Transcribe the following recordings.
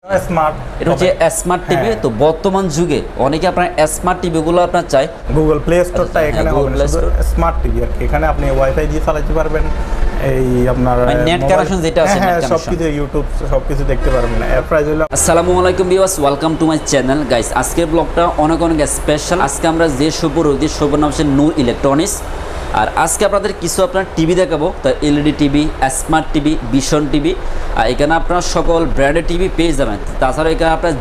Smart এটা হচ্ছে smart TV. তো বর্তমান যুগে অনেকে আপনার স্মার্ট টিভিগুলো আপনার চাই। গুগল প্লে স্টোরটা এখানে Google Play Store। Smart TV আর কি। এখানে আপনি ওয়াইফাই দিয়ে চালাতে পারবেন, এই আপনার নেট কানেকশন যেটা আছে, হ্যাঁ net connection। সবকিছু ইউটিউব সবকিছু দেখতে পারবেন। এর প্রাইস হলো আসসালামু আলাইকুম viewers, welcome to my channel guys. আজকের ব্লগটা অনেক অনেক স্পেশাল। আজকে আমরা যে শুভর নাম হচ্ছে নূর ইলেকট্রনিক্স। আর আজকে আপনাদের কিছু আপনার টিভি দেখাবো। তো LED TV, smart TV, vision TV, আর এখানে আপনার সকল ব্র্যান্ডের টিভি পেয়ে যাবেন। তাছাড়া এখানে আপনার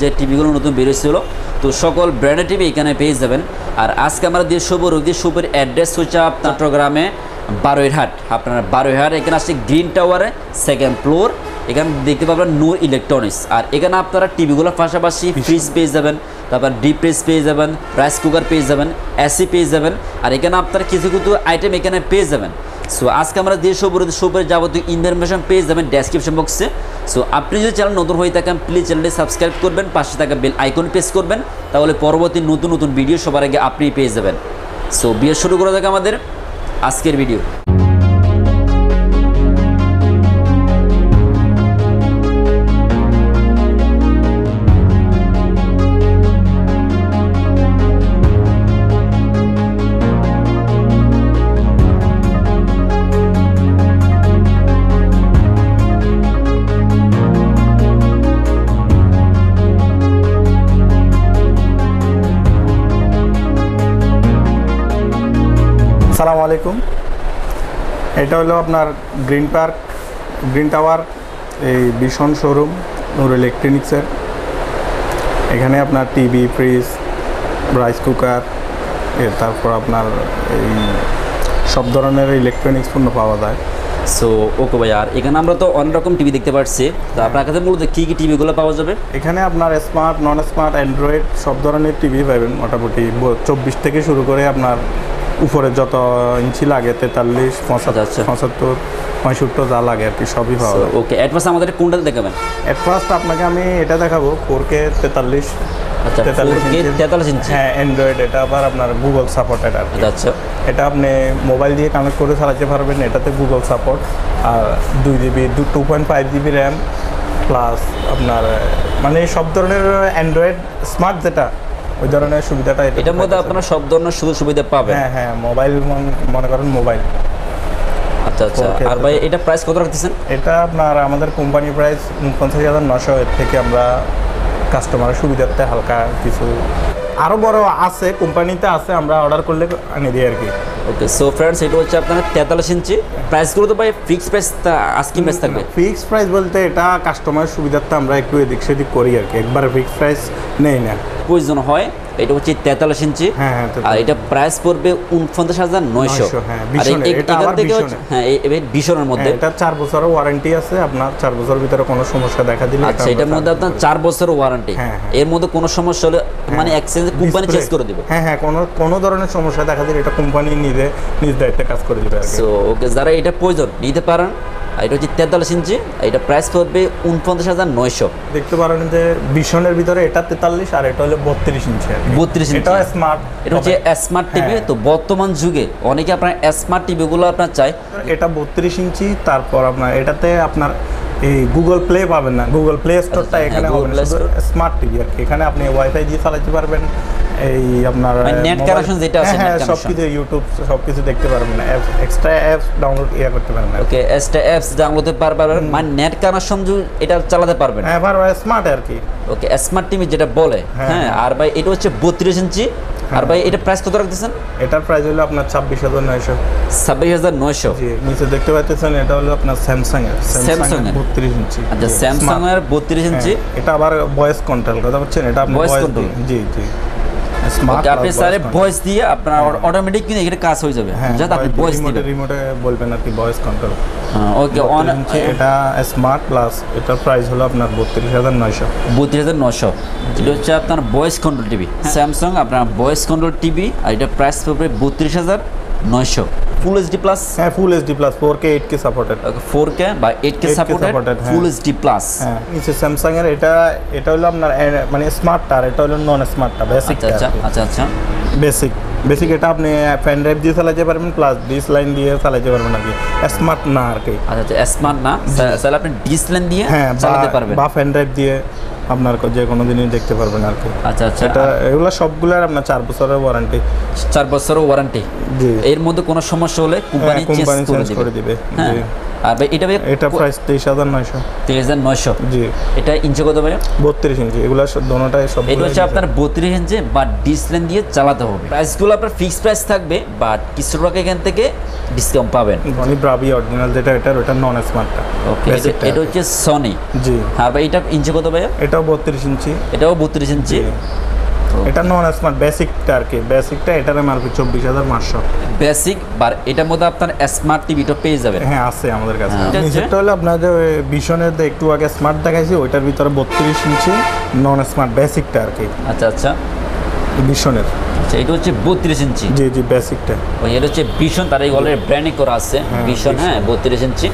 যে টিভিগুলো নতুন বেরোচ্ছিল, তো সকল ব্র্যান্ডের টিভি এখানে পেয়ে যাবেন। আর আজকে আমরা শুভর অ্যাড্রেস হচ্ছে চট্টগ্রামে বারোইরহাট। আপনার বারোইরহাট এখানে আসছে গ্রিন টাওয়ারে সেকেন্ড ফ্লোর। এখানে দেখতে পাবেন নূর ইলেকট্রনিক্স। আর এখানে আপনারা টিভিগুলোর পাশাপাশি ফ্রিজ পেয়ে যাবেন, তারপর ডিপ ফ্রিজ পেয়ে যাবেন, রাইস কুকার পেয়ে যাবেন, এসি পেয়ে যাবেন। আর এখানে আপনারা কিছু কিছু আইটেম এখানে পেয়ে যাবেন। সো আজকে আমরা শুভর যাবতীয় ইনফরমেশন পেয়ে যাবেন ডেসক্রিপশন বক্সে। সো আপনি যদি চ্যানেল নতুন হয়ে থাকেন প্লিজ চ্যানেলটি সাবস্ক্রাইব করবেন, পাশে থাকা বেল আইকন প্রেস করবেন, তাহলে পরবর্তী নতুন নতুন ভিডিও সবার আগে আপনি পেয়ে যাবেন। সো বিয়ে শুরু করা যাক আমাদের আজকের ভিডিও। আসসালামু আলাইকুম। এটা হলো আপনার গ্রিন টাওয়ার এই ভিশন শোরুম নূর ইলেকট্রনিক্সের। এখানে আপনার টিভি, ফ্রিজ, রাইস কুকার, তারপর আপনার এই সব ধরনের ইলেকট্রনিক্স পণ্য পাওয়া যায়। সো ওকে ভাই, আর এখানে আমরা তো অনেক রকম টিভি দেখতে পাচ্ছি। তো আপনার কাছে মূলত কী কী টিভিগুলো পাওয়া যাবে? এখানে আপনার স্মার্ট, নন স্মার্ট, অ্যান্ড্রয়েড সব ধরনের টিভি পাবেন। মোটামুটি 24 থেকে শুরু করে আপনার উপরে যত ইঞ্চি লাগে 43, 75, 65 যা লাগে আর কি সবই পাওয়া যায়। ওকে, অ্যাডভান্স আমাদের কোনটা দেখাবেন? এট ফার্স্ট আপনাকে আমি এটা দেখাবো 4K 43 আচ্ছা, 43 ইঞ্চি। হ্যাঁ, অ্যান্ড্রয়েড। এটা আবার আপনার গুগল সাপোর্টেড আর কি। আচ্ছা, এটা আপনি মোবাইল দিয়ে কানেক্ট করে চালাতে পারবেন। এটাতে গুগল সাপোর্ট, আর 2GB 2.5GB র্যাম প্লাস আপনার মানে সব ধরনের অ্যান্ড্রয়েড স্মার্ট যেটা ওই ধরনের সুবিধাটা এটার মধ্যে আপনারা সব ধরনের সুযোগ সুবিধা পাবেন। হ্যাঁ হ্যাঁ, মোবাইল মনে করেন মোবাইল। আচ্ছা আচ্ছা, আর ভাই এটা প্রাইস কত রাখতেছেন? এটা আপনার আমাদের কোম্পানি প্রাইস 49,900। এর থেকে আমরা কাস্টমারের সুবিধার্থে হালকা কিছু আরও বড় আছে, কোম্পানিতে আছে, আমরা অর্ডার করলে আনি দিই আর কি। ওকে, সো ফ্রেন্ডস এটা হচ্ছে আপনার 43 ইঞ্চি। প্রাইসগুলো তো ভাই ফিক্সড প্রাইস, আজকে প্রাইস থাকবে? ফিক্সড প্রাইস বলতে এটা কাস্টমারের সুবিধার্থে আমরা একটু এদিক সেদিক করি আর কি, একবারে ফিক্সড প্রাইস নেই না। প্রয়োজন হয়। এটা হচ্ছে 43 ইঞ্চি। হ্যাঁ, আর এটা প্রাইস পড়বে 49,900। হ্যাঁ, হ্যাঁ, এই ভিশনের মধ্যে এটা 4 বছরের ওয়ারেন্টি আছে আপনার। 4 বছরের ভিতরে কোনো সমস্যা দেখা দিলে আচ্ছা, এটার মধ্যে আপনার 4 বছরের ওয়ারেন্টি। এর মধ্যে কোনো সমস্যা হলে মানে এক্সচেঞ্জ কোম্পানি চেঞ্জ করে দিবে। হ্যাঁ হ্যাঁ, কোনো ধরনের সমস্যা দেখা দিলে এটা কোম্পানি নিজ দায়িত্বে কাজ করে দিবে আর কি। সো ওকে, যারা এটা প্রয়োজন নিতে পারেন। এটা হচ্ছে 43 ইঞ্চি, এটা প্রাইস পড়বে 49,900। দেখতে পারেন যে ভিশনের ভিতরে এটা 43 আর এটা হলো 32 ইঞ্চি। 32 ইঞ্চি, এটা স্মার্ট। এটা হচ্ছে স্মার্ট টিভি। তো বর্তমান যুগে অনেকে আপনার স্মার্ট টিভিগুলো আপনার চাই। এটা 32 ইঞ্চি। তারপর আপনার এটাতে আপনার এই গুগল প্লে পাবেন না, গুগল প্লে স্টোরটা এখানে হবে না, স্মার্ট টিভি আর কি। এখানে আপনি ওয়াইফাই দিয়ে চালাতে পারবেন, এই আপনার নেট কানেকশন যেটা আছে, হ্যাঁ সবকিছু ইউটিউব সবকিছু দেখতে পারবেন, এক্সট্রা অ্যাপস ডাউনলোড করতে পারবেন। ওকে, এক্সট্রা অ্যাপস ডাউনলোড করতে পারবেন, মানে নেট কানেকশন এটা চালাতে পারবেন। হ্যাঁ, পারবেন, স্মার্ট আর কি। ওকে, স্মার্ট টিভি যেটা বলে। হ্যাঁ, আর ভাই এটা হচ্ছে 32 ইঞ্চি। আর ভাই এটা প্রাইস কত রাখতেছেন? এটার প্রাইস হলো আপনার 26,900। 26,900। জি, নিচে দেখতে পাচ্ছেন এটা হলো আপনার স্যামসাং এর 32 ইঞ্চি। আচ্ছা, স্যামসাং এর 32 ইঞ্চি। এটা আবার ভয়েস কন্ট্রোল, কথা বলছেন, এটা আপনি ভয়েস কন্ট্রোল। জি জি, স্মার্ট। আপনি স্যারে ভয়েস দিয়ে আপনার অটোমেটিক কিন্তু এটা কাজ হয়ে যাবে। জাস্ট আপনি ভয়েস দিবেন, রিমোটে বলবেন আর কি, ভয়েস কন্ট্রোল। ওকে, এটা স্মার্ট প্লাস এটার প্রাইস হলো আপনার 32,900। 32,900। এটা হচ্ছে আপনার ভয়েস কন্ট্রোল টিভি, স্যামসাং আপনার ভয়েস কন্ট্রোল টিভি। আর এটা প্রাইস পড়বে 32,900। Full HD plus. হ্যাঁ, full HD plus 4K 8K supported. 4K বা 8K supported full HD plus. হ্যাঁ, নিচে স্যামসাং এর এটা হলো আপনার মানে স্মার্টটা, আর এটা হলো নন স্মার্টটা, বেসিক। আচ্ছা আচ্ছা আচ্ছা আচ্ছা, বেসিক বেসিক এটা আপনি পেন ড্রাইভ দিয়ে চালাতে পারবেন প্লাস ডিস লাইন দিয়ে চালাতে পারবেন আর কি, স্মার্ট না আর কি। আচ্ছা স্মার্ট না, তাহলে আপনি ডিসপ্লে দিয়ে হ্যাঁ চালাতে পারবেন বা পেন ড্রাইভ দিয়ে আপনার যে কোনো দিনই দেখতে পারবেন আর কি। আচ্ছা এটা এগুলো সবগুলোর আপনার 4 বছরের ওয়ারেন্টি। 4 বছরের ওয়ারেন্টি। জি। এর মধ্যে কোনো সমস্যা হলে কোম্পানি চেঞ্জ করে দিবে। জি। আর ভাই এটা প্রাইস 23,900। 23,900। জি। এটা ইঞ্চি কত ভাই? 32 ইঞ্চি। এগুলো দোনোটাই সব। এটা হচ্ছে আপনার 32 ইঞ্চি বা ডিসপ্লে দিয়ে চালাতে হবে। প্রাইসগুলো আপনার ফিক্সড প্রাইস থাকবে, বাট কিছু টাকা এখান থেকে ডিসকাউন্ট পাবেন। সনি ব্রাভি অরিজিনাল যেটা ওটা নন স্মার্টটা। ওকে, এটা হচ্ছে সনি। জি। আর ভাই এটা ইঞ্চি কত ভাই? এটাও 32 ইঞ্চি। এটাও 32 ইঞ্চি। এটা নন স্মার্ট বেসিকটা আর কি। বেসিকটা এটার এমআরপি 24,500। বেসিক বার এটার মধ্যে আপনার স্মার্ট টিভিটা পেয়ে যাবেন। হ্যাঁ আছে আমাদের কাছে। নিচেরটা হলো আপনার যে ভিশনের একটু আগে স্মার্ট দেখাইছি, ওইটার ভিতরে 32 ইঞ্চি নন স্মার্ট বেসিকটা আর কি। আচ্ছা ভিশনের। আচ্ছা, এটা হচ্ছে 32 ইঞ্চি। জি জি বেসিকটা। ওই এটা হচ্ছে ভিশন, তার অলরেডি ব্র্যান্ডিং করা আছে ভিশন। হ্যাঁ 32 ইঞ্চি।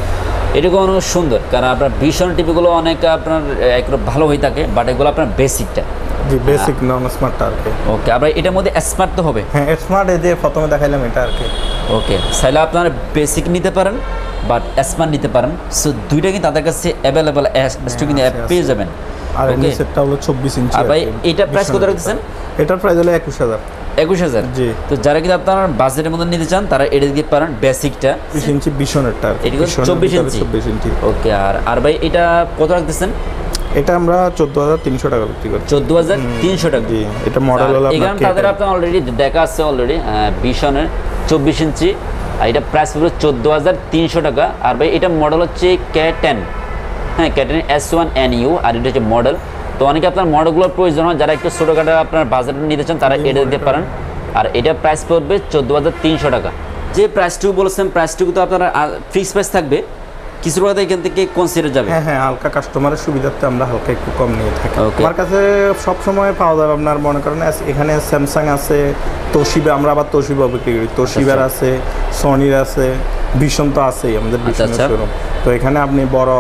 এটাকে অনেক সুন্দর, কারণ আপনার ভিশন টিভিগুলো অনেক আপনার একটু ভালো হয়ে থাকে, বাট এগুলো আপনার বেসিকটা। জি বেসিক নন স্মার্টটা আর কি। ওকে, আবার এটার মধ্যে স্মার্ট তো হবে। হ্যাঁ স্মার্ট এই যে প্রথমে দেখাইলাম এটা আর কি। ওকে, চাইলে আপনার বেসিক নিতে পারেন বাট স্মার্ট নিতে পারেন। সো দুইটা কিন্তু তাদের কাছে অ্যাভেলেবল কিন্তু পেয়ে যাবেন। আর নিচেরটা হলো 24 ইঞ্চি। আর ভাই এটা প্রাইস কত রাখছেন? এটার প্রাইস হলো 21,000। 21,000। জি। তো যারা কিন্তু আপনার বাজেটের মধ্যে নিতে চান তারা এটা দিতে পারেন বেসিকটা। 20 ইঞ্চি ভিশনেরটা আর কি। এটা 24 ইঞ্চি। ওকে, আর ভাই এটা কত রাখতেছেন? এটা আমরা 14,300 টাকা বিক্রি করি। 14,300 টাকা। জি। এটা মডেল হলো এখানে তাদের আপনার অলরেডি দেখা আছে অলরেডি ভিশনের 24 ইঞ্চি। আর এটা প্রাইস হলো 14,300 টাকা। আর ভাই এটা মডেল হচ্ছে K10। হ্যাঁ K10 S1NU। আর এটা হচ্ছে মডেল। তো অনেকে আপনার মডেলগুলোর প্রয়োজন হয়, যারা একটু ছোটোখাটো আপনার বাজেট নিতে চান তারা এটা দিতে পারেন। আর এটা প্রাইস পড়বে 14,300 টাকা। যে প্রাইসটুকু বলেছেন প্রাইসটুকু তো আপনার ফিক্সড প্রাইস থাকবে, কিছু টাকা এখান থেকে কনসিডার যাবে। হ্যাঁ হালকা কাস্টমারের সুবিধার্থে আমরা হালকা একটু কম নিয়ে থাকি। Okay. আমার কাছে সব সময় পাওয়া যাবে আপনার মনে করেন এখানে স্যামসাং আছে, তোশিবা, আমরা আবার তোশিবা বিক্রি করি, তোশিবার আছে, সনির আছে, ভিশন তো আছেই আমাদের ভিশনের শোরুম। তো এখানে আপনি বড়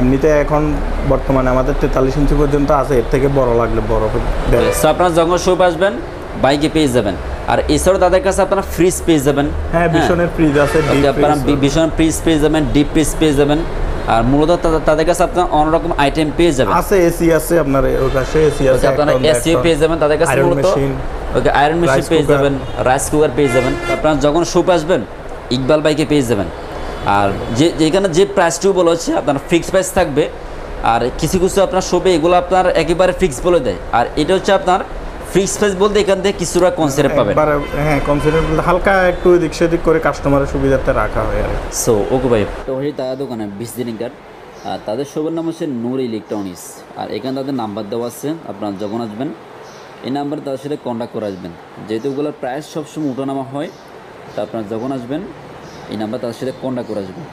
এমনিতে এখন বর্তমানে আমাদের 43 ইঞ্চি পর্যন্ত আছে, এর থেকে বড় লাগলে বড় দেবে। সো আপনারা যখন শপ আসবেন বাইকে পেয়ে যাবেন। আর এছাড়াও তাদের কাছে আপনারা ফ্রিজ পেয়ে যাবেন। হ্যাঁ ভিশনের ফ্রিজ আছে, আপনারা ভিশন ফ্রিজ পেয়ে যাবেন, ডিপ ফ্রিজ পেয়ে যাবেন। আর মূলত তাদের কাছে আপনার অন্য রকম আইটেম পেয়ে যাবেন। আছে এসি আছে আপনার ওর কাছে, এসি আছে, আপনারা এসি পেয়ে যাবেন তাদের কাছে। মূলত ওকে আয়রন মেশিন পেয়ে যাবেন, রাইস কুকার পেয়ে যাবেন। আপনারা যখন শপ আসবেন ইকবাল বাইকে পেয়ে যাবেন। আর যেখানে যে প্রাইসটুকু বলা হচ্ছে আপনার ফিক্সড প্রাইস থাকবে। আর কিছু আপনার শপে এগুলো আপনার একেবারে ফিক্স বলে দেয়। আর এটা হচ্ছে আপনার ফিক্সড প্রাইস বলতে এখান থেকে কিছুটা কনসিডার পাবেন। হ্যাঁ কনসিডার বলতে হালকা একটু এদিক সেদিক করে কাস্টমারের সুবিধাতে রাখা হয় আর। সো ওকে ভাই, তো হচ্ছে তাদের দোকানে ভিজিটিং কার্ড। আর তাদের শপের নাম হচ্ছে নূর ইলেকট্রনিক্স। আর এখানে তাদের নাম্বার দেওয়া আছে, আপনারা যখন আসবেন এই নাম্বারে তাদের সাথে কন্ট্যাক্ট করে আসবেন। যেহেতু ওগুলোর প্রাইস সবসময় উঠানামা হয়, তা আপনারা যখন আসবেন এই নাম্বার তাদের সাথে কন্ট্যাক্ট করে আসবেন।